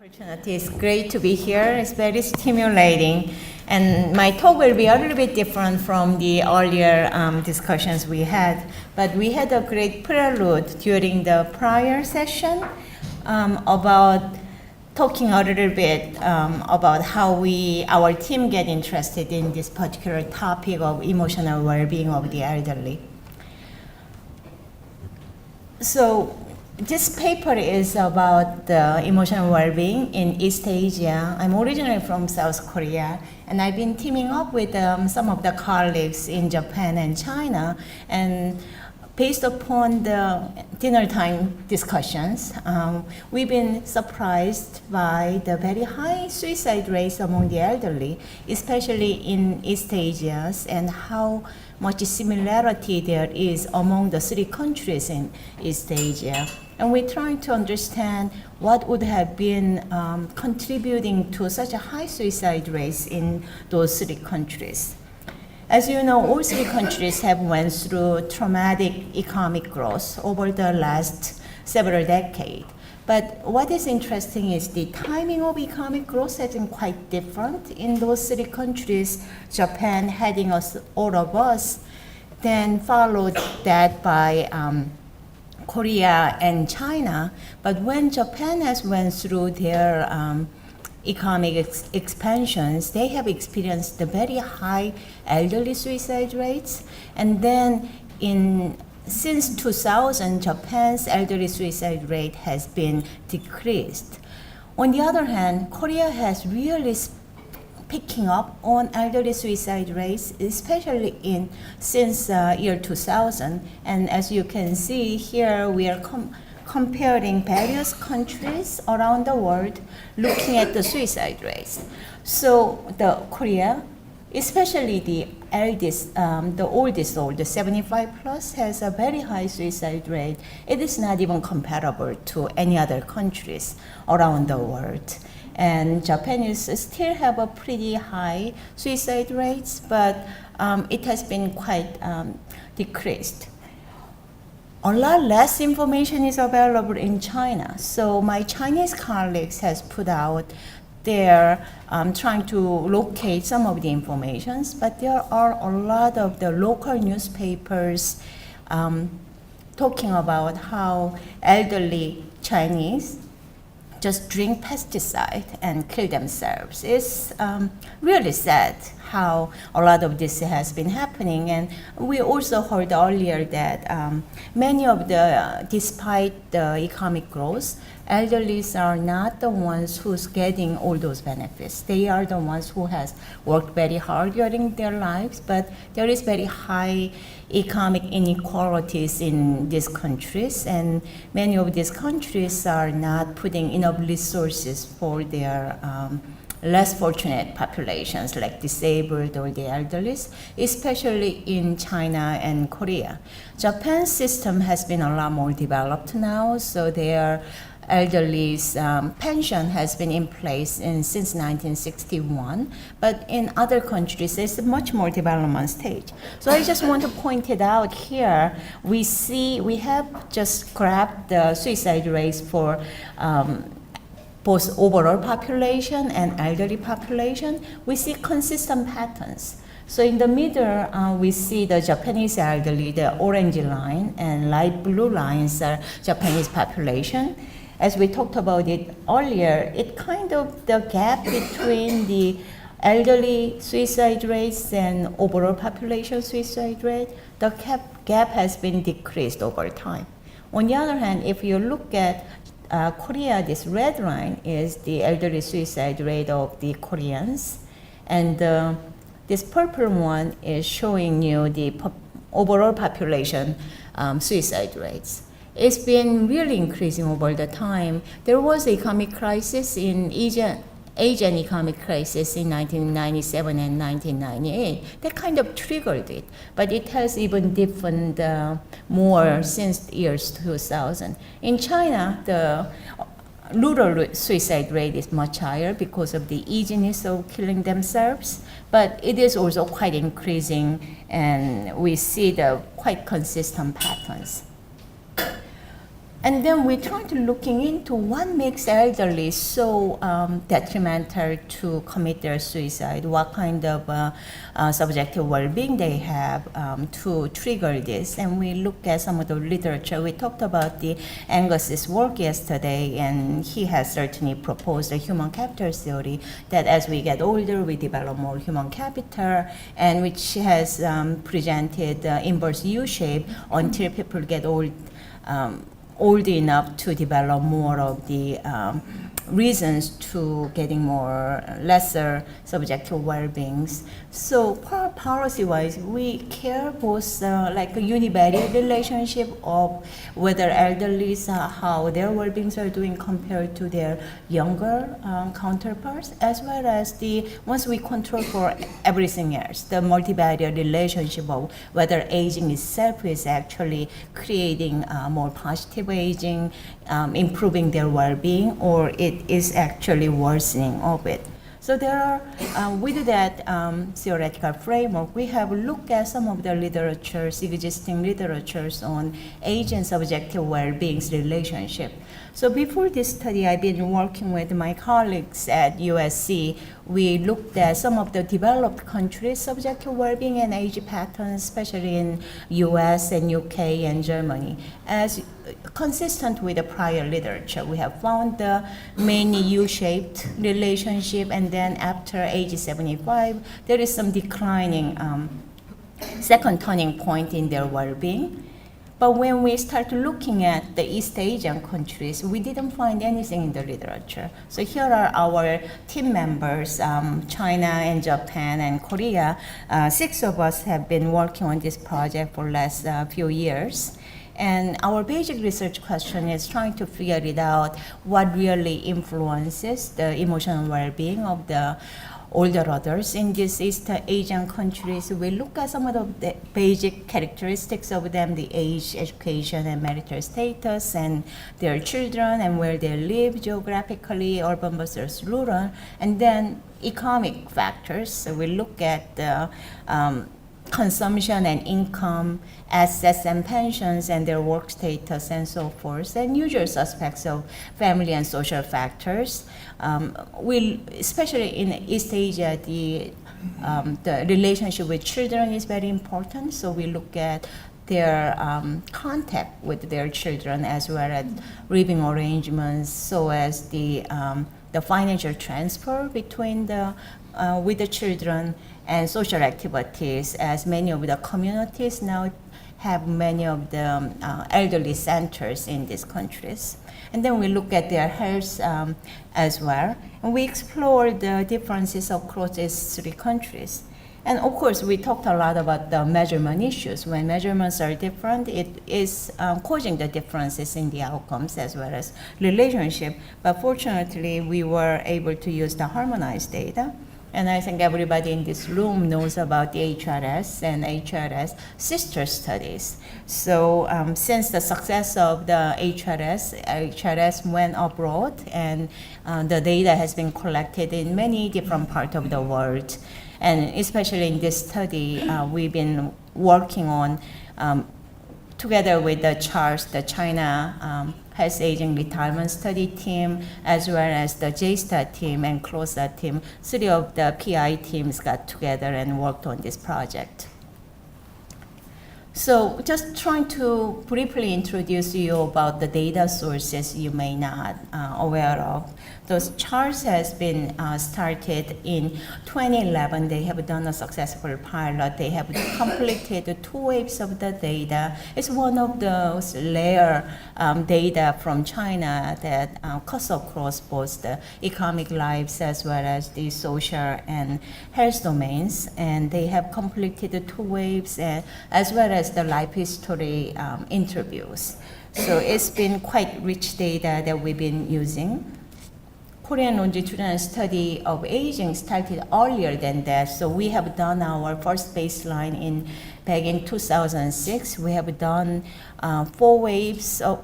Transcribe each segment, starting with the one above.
Opportunity. It's great to be here. It's very stimulating. And my talk will be a little bit different from the earlier discussions we had. But we had a great prelude during the prior session about talking a little bit about how our team get interested in this particular topic of emotional well-being of the elderly. So this paper is about the emotional well-being in East Asia. I'm originally from South Korea, and I've been teaming up with some of the colleagues in Japan and China. And based upon the dinner time discussions, we've been surprised by the very high suicide rates among the elderly, especially in East Asia, and how much similarity there is among the three countries in East Asia. And we're trying to understand what would have been contributing to such a high suicide rates in those three countries. As you know, all three countries have went through traumatic economic growth over the last several decades. But what is interesting is the timing of economic growth has been quite different in those three countries. Japan heading us, all of us, then followed that by Korea and China. But when Japan has went through their economic expansions, they have experienced the very high elderly suicide rates. And then since 2000, Japan's elderly suicide rate has been decreased. On the other hand, Korea has really picking up on elderly suicide rates, especially since year 2000. And as you can see here, we are comparing various countries around the world, looking at the suicide rates. So the Korea, especially the oldest, the 75 plus, has a very high suicide rate. It is not even comparable to any other countries around the world. And Japan still have a pretty high suicide rates, but it has been quite decreased. A lot less information is available in China. So my Chinese colleagues has put out there trying to locate some of the informations, but there are a lot of the local newspapers talking about how elderly Chinese just drink pesticide and kill themselves. It's really sad how a lot of this has been happening. And we also heard earlier that despite the economic growth, elderlies are not the ones who's getting all those benefits. They are the ones who has worked very hard during their lives, but there is very high economic inequalities in these countries, and many of these countries are not putting enough resources for their less fortunate populations like disabled or the elderly, especially in China and Korea. Japan's system has been a lot more developed now, so their elderly's pension has been in place since 1961, but in other countries it's a much more development stage. So I just want to point it out here. We have just grabbed the suicide rates for both overall population and elderly population. We see consistent patterns. So in the middle, we see the Japanese elderly, the orange line, and light blue lines are Japanese population. As we talked about it earlier, the gap between the elderly suicide rates and overall population suicide rate, the gap has been decreased over time. On the other hand, if you look at Korea, this red line is the elderly suicide rate of the Koreans, and this purple one is showing you the overall population suicide rates. It's been really increasing over the time. There was an economic crisis in Asian economic crisis in 1997 and 1998. That kind of triggered it, but it has even deepened more since years 2000. In China, the rural suicide rate is much higher because of the easiness of killing themselves, but it is also quite increasing, and we see the quite consistent patterns. And then we try to looking into what makes elderly so detrimental to commit their suicide, what kind of subjective well-being they have to trigger this. And we look at some of the literature. We talked about the Angus's work yesterday, and he has certainly proposed a human capital theory that as we get older, we develop more human capital, and which has presented inverse U-shape until people get old enough to develop more of the reasons to getting more lesser subjective well-beings. So policy-wise, we care both like a univariate relationship of whether elderlies, how their well-beings are doing compared to their younger counterparts, as well as the once we control for everything else, the multivariate relationship of whether aging itself is actually creating more positive aging, improving their well-being, or it is actually worsening of it. So there are, with that theoretical framework, we have looked at some of the literatures, existing literatures on age and subjective well-being's relationship. So before this study, I've been working with my colleagues at USC. We looked at some of the developed countries' subjective well-being and age patterns, especially in US and UK and Germany. As consistent with the prior literature, we have found the mainly U-shaped relationship, and then after age 75, there is some declining second turning point in their well-being. But when we start looking at the East Asian countries, we didn't find anything in the literature. So here are our team members, China and Japan and Korea. 6 of us have been working on this project for the last few years. And our basic research question is trying to figure it out what really influences the emotional well-being of the older adults in these East Asian countries. We look at some of the basic characteristics of them, the age, education, and marital status, and their children, and where they live geographically, urban versus rural, and then economic factors. So we look at the consumption and income, assets and pensions, and their work status, and so forth, and usual suspects of family and social factors. Especially in East Asia, the relationship with children is very important, so we look at their contact with their children as well as living arrangements, so as the financial transfer between with the children, and social activities, as many of the communities now have many of the elderly centers in these countries. And then we look at their health as well. And we explore the differences across these 3 countries. And of course, we talked a lot about the measurement issues. When measurements are different, it is causing the differences in the outcomes as well as relationship. But fortunately, we were able to use the harmonized data. And I think everybody in this room knows about the HRS and HRS sister studies. So since the success of the HRS went abroad, and the data has been collected in many different parts of the world. And especially in this study, we've been working on, together with the CHARS, the China Health Aging Retirement Study team, as well as the JSTAT team and CLOSA team. 3 of the PI teams got together and worked on this project. So just trying to briefly introduce you about the data sources you may not aware of. Those charts has been started in 2011. They have done a successful pilot. They have completed 2 waves of the data. It's one of those layer data from China that cuts across both the economic lives as well as the social and health domains. And they have completed 2 waves as well as the life history interviews. So it's been quite rich data that we've been using. Korean longitudinal study of aging started earlier than that. So we have done our first baseline back in 2006. We have done 5 waves of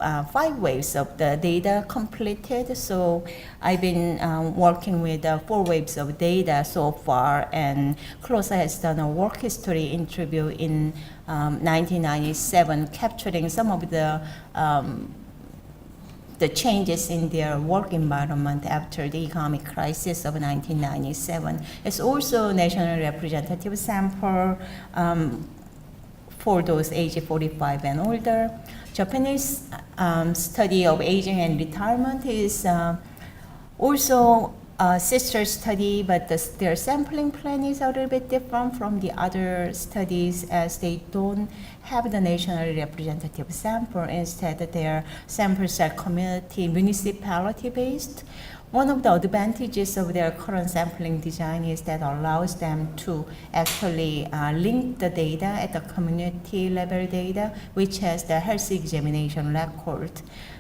the data completed. So I've been working with 4 waves of data so far, and CLOSA has done a work history interview in 1997, capturing some of the the changes in their work environment after the economic crisis of 1997. It's also national representative sample for those age 45 and older. Japanese study of aging and retirement is also a sister study, but their sampling plan is a little bit different from the other studies as they don't have the nationally representative sample. Instead, their samples are community, municipality based. One of the advantages of their current sampling design is that allows them to actually link the data at the community level data, which has the health examination record.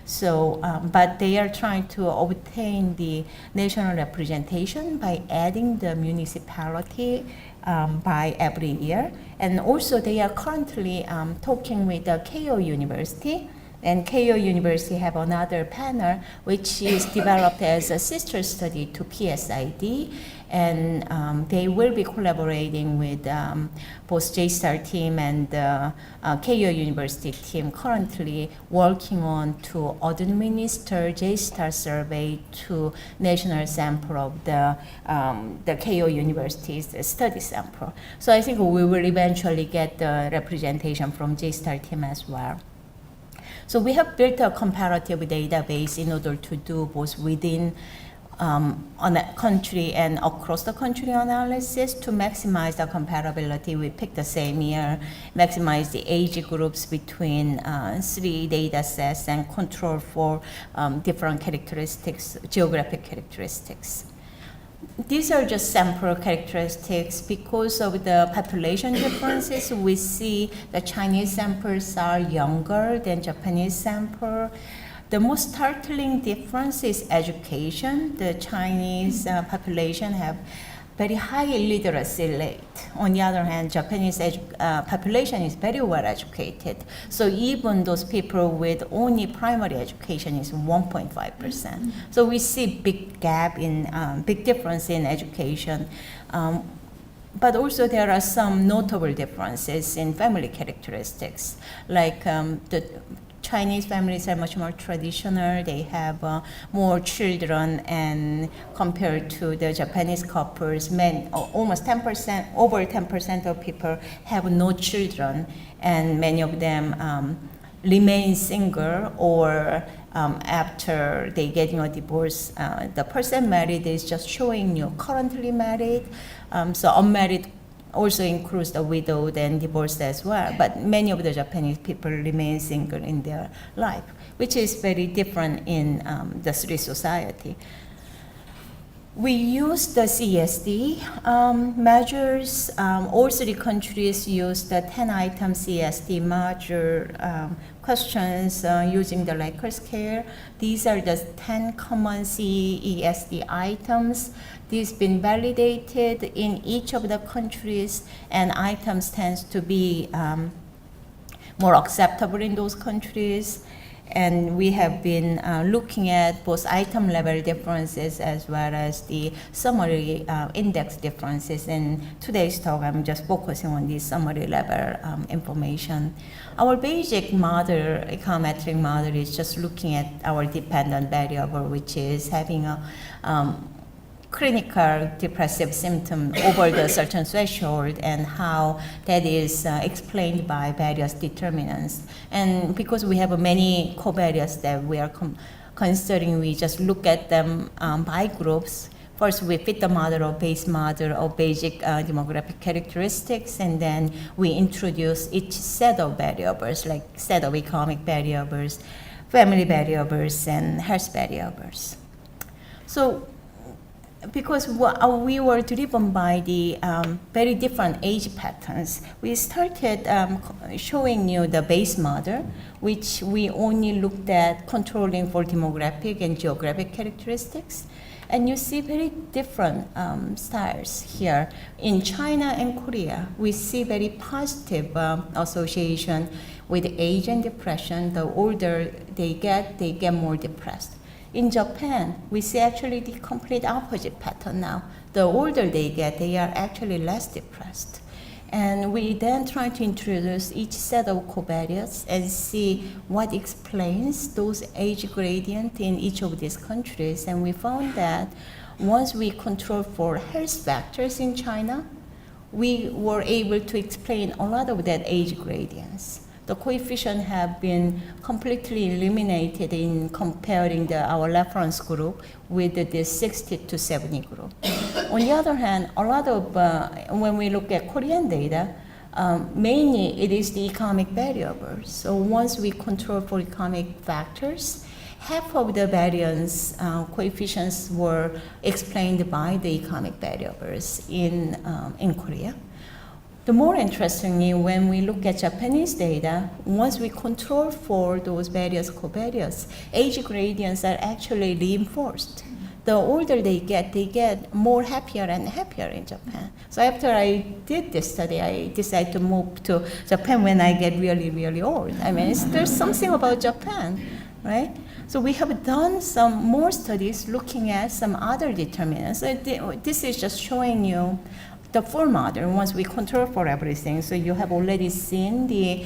So, but they are trying to obtain the national representation by adding the municipality by every year. And also they are currently talking with the Keio University. And Keio University have another panel which is developed as a sister study to PSID, and they will be collaborating with both JSTAR team and Keio University team currently working on to administer JSTAR survey to national sample of the Keio University's study sample. So I think we will eventually get the representation from JSTAR team as well. So we have built a comparative database in order to do both within on a country and across the country analysis to maximize the comparability. We picked the same year, maximize the age groups between 3 data sets and control for different characteristics, geographic characteristics. These are just sample characteristics. Because of the population differences, we see the Chinese samples are younger than Japanese sample. The most startling difference is education. The Chinese population have very high literacy rate. On the other hand, Japanese population is very well educated. So even those people with only primary education is 1.5%. So we see big gap in, big difference in education. But also there are some notable differences in family characteristics, like the Chinese families are much more traditional. They have more children, and compared to the Japanese couples, almost 10%, over 10% of people have no children, and many of them remain single, or after they getting a divorce, the person married is just showing you currently married. So unmarried also includes the widowed and divorced as well, but many of the Japanese people remain single in their life, which is very different in the Sri society. We use the CSD measures. All 3 countries use the 10-item CSD module questions using the Likert scale. These are the 10 common CESD items. These been validated in each of the countries, and items tends to be more acceptable in those countries. And we have been looking at both item level differences as well as the summary index differences. In today's talk, I'm just focusing on the summary level information. Our basic model, econometric model, is just looking at our dependent variable, which is having a clinical depressive symptom over the certain threshold, and how that is explained by various determinants. And because we have many covariates that we are considering, we just look at them by groups. First, we fit the model of base model of basic demographic characteristics, and then we introduce each set of variables, like set of economic variables, family variables, and health variables. So, because we were driven by the very different age patterns, we started showing you the base model, which we only looked at controlling for demographic and geographic characteristics. And you see very different styles here. In China and Korea, we see very positive association with age and depression. The older they get more depressed. In Japan, we see actually the complete opposite pattern now. The older they get, they are actually less depressed. And we then try to introduce each set of covariates and see what explains those age gradient in each of these countries. And we found that once we control for health factors in China, we were able to explain a lot of that age gradients. The coefficients have been completely eliminated in comparing our reference group with the 60 to 70 group. On the other hand, a lot of, when we look at Korean data, mainly it is the economic variables. So once we control for economic factors, half of the variance coefficients were explained by the economic variables in Korea. The more interestingly, when we look at Japanese data, once we control for those various covariates, age gradients are actually reinforced. The older they get more happier and happier in Japan. So after I did this study, I decided to move to Japan when I get really, really old. I mean, there's something about Japan, right? So we have done some more studies looking at some other determinants. So this is just showing you the full model once we control for everything. So you have already seen the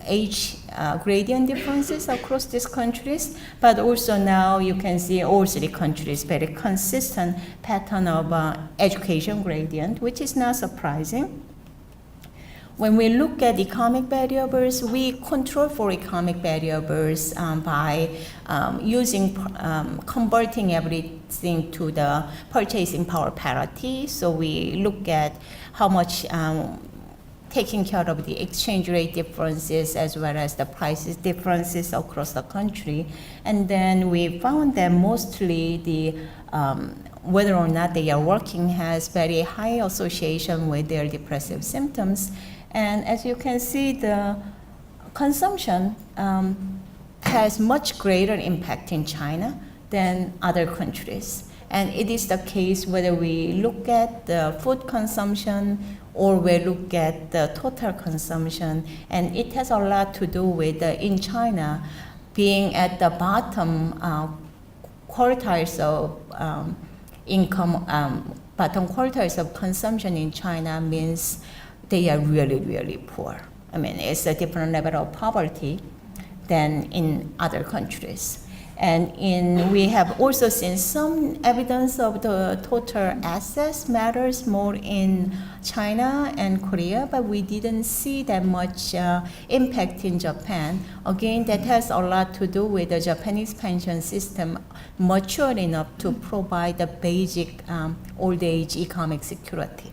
age gradient differences across these countries, but also now you can see all three countries very consistent pattern of education gradient, which is not surprising. When we look at economic variables, we control for economic variables by using converting everything to the purchasing power parity. So we look at how much taking care of the exchange rate differences as well as the prices differences across the country. And then we found that mostly the whether or not they are working has very high association with their depressive symptoms. And as you can see, the consumption has much greater impact in China than other countries. And it is the case whether we look at the food consumption or we look at the total consumption. And it has a lot to do with, in China, being at the bottom quartiles of income, bottom quartiles of consumption in China means they are really, really poor. I mean, it's a different level of poverty than in other countries. And we have also seen some evidence of the total assets matters more in China and Korea, but we didn't see that much impact in Japan. Again, that has a lot to do with the Japanese pension system mature enough to provide the basic old age economic security.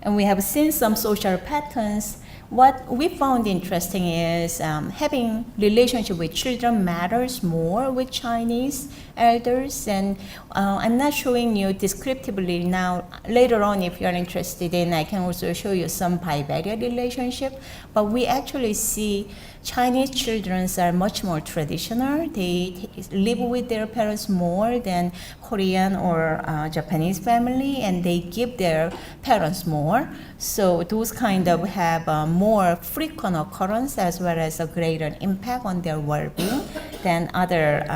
And we have seen some social patterns. What we found interesting is having relationship with children matters more with Chinese elders. And I'm not showing you descriptively now. Later on, if you're interested in, I can also show you some bivariate relationship. But we actually see Chinese children are much more traditional. They live with their parents more than Korean or Japanese family, and they give their parents more. So those kind of have more frequent occurrence as well as a greater impact on their well-being than other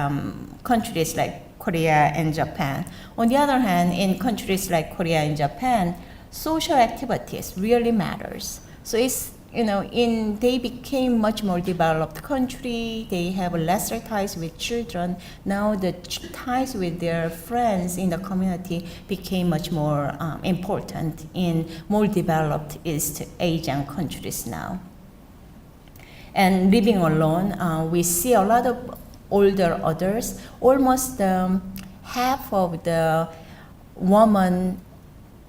countries like Korea and Japan. On the other hand, in countries like Korea and Japan, social activities really matters. So it's, they became much more developed country. They have lesser ties with children. Now the ties with their friends in the community became much more important in more developed East Asian countries now. And living alone, we see a lot of older adults. Almost half of the women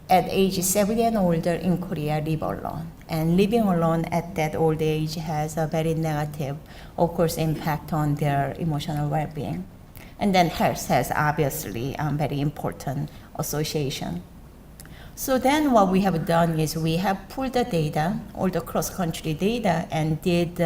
at age 70 and older in Korea live alone. And living alone at that old age has a very negative, of course, impact on their emotional well-being. And then health has obviously very important association. So then what we have done is we have pulled the data, all the cross-country data, and did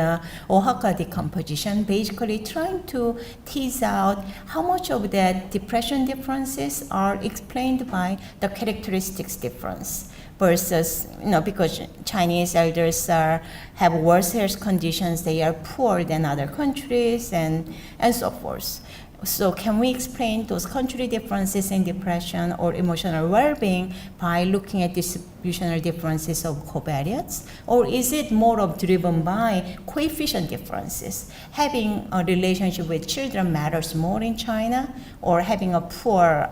Oaxaca decomposition, basically trying to tease out how much of that depression differences are explained by the characteristics difference versus, because Chinese elders have worse health conditions, they are poorer than other countries, and so forth. So can we explain those country differences in depression or emotional well-being by looking at distributional differences of covariates? Or is it more of driven by coefficient differences? Having a relationship with children matters more in China, or having a poor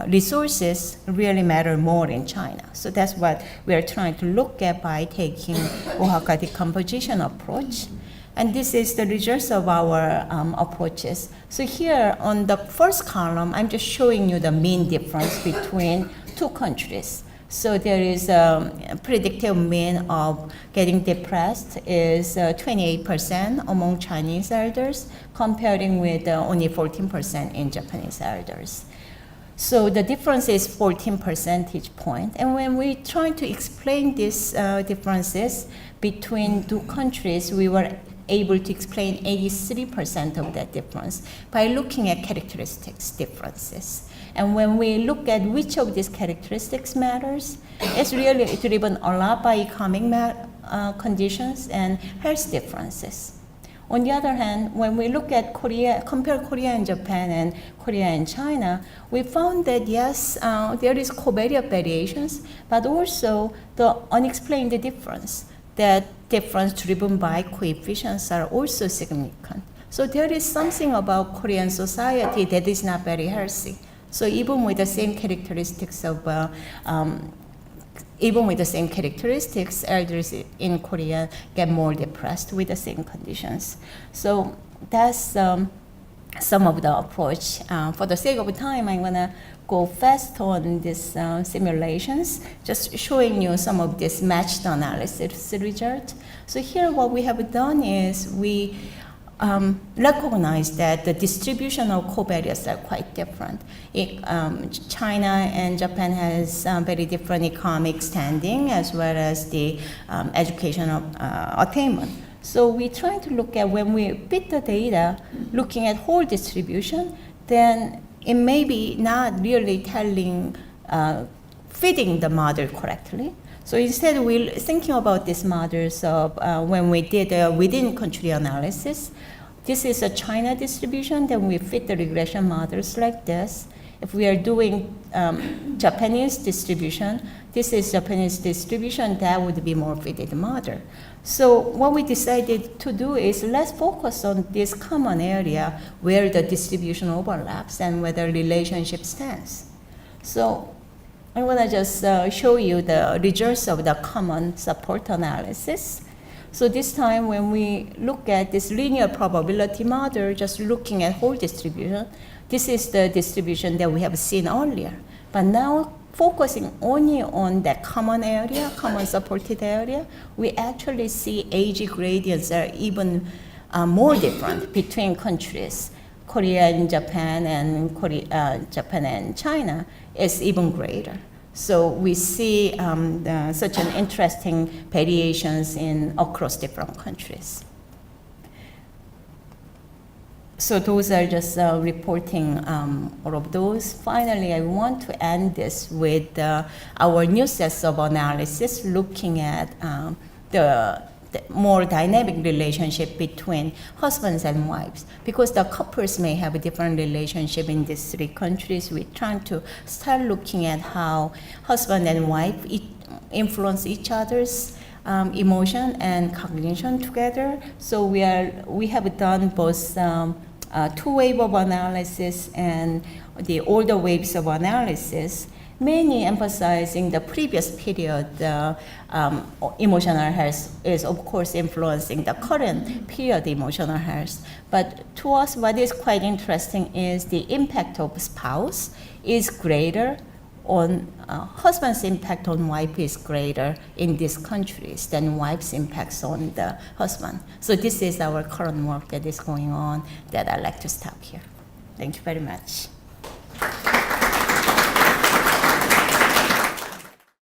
resources really matter more in China. So that's what we are trying to look at by taking Oaxaca decomposition approach. And this is the results of our approaches. So here on the first column, I'm just showing you the mean difference between two countries. So there is a predictive mean of getting depressed is 28% among Chinese elders, comparing with only 14% in Japanese elders. So the difference is 14 percentage point. And when we try to explain these differences between two countries, we were able to explain 83% of that difference by looking at characteristics differences. And when we look at which of these characteristics matters, it's really driven a lot by economic conditions and health differences. On the other hand, when we look at Korea, compare Korea and Japan and Korea and China, we found that yes, there is covariate variations, but also the unexplained difference. That difference driven by coefficients are also significant. So there is something about Korean society that is not very healthy. So even with the same characteristics of elders in Korea get more depressed with the same conditions. So that's some of the approach. For the sake of time, I'm gonna go fast on these simulations, just showing you some of this matched analysis result. So here what we have done is we recognize that the distribution of covariates are quite different. China and Japan has very different economic standing as well as the educational attainment. So we try to look at when we fit the data, looking at whole distribution, then it may be not really telling, fitting the model correctly. So instead, we're thinking about these models of when we did a within country analysis. This is a China distribution, then we fit the regression models like this. If we are doing Japanese distribution, this is Japanese distribution, that would be more fitted model. So what we decided to do is let's focus on this common area where the distribution overlaps and where the relationship stands. So I want to just show you the results of the common support analysis. So this time when we look at this linear probability model, just looking at whole distribution, this is the distribution that we have seen earlier. But now focusing only on that common area, common supported area, we actually see age gradients are even more different between countries. Korea and Japan and Japan and China is even greater. So we see such an interesting variations across different countries. So those are just reporting all of those. Finally, I want to end this with our new sets of analysis looking at the more dynamic relationship between husbands and wives. Because the couples may have a different relationship in these three countries, we're trying to start looking at how husband and wife influence each other's emotion and cognition together. So we have done both two waves of analysis and the older waves of analysis, mainly emphasizing the previous period. Emotional health is of course influencing the current period emotional health. But to us, what is quite interesting is the impact of spouse is greater on husband's impact on wife is greater in these countries than wife's impacts on the husband. So this is our current work that is going on that I'd like to stop here. Thank you very much.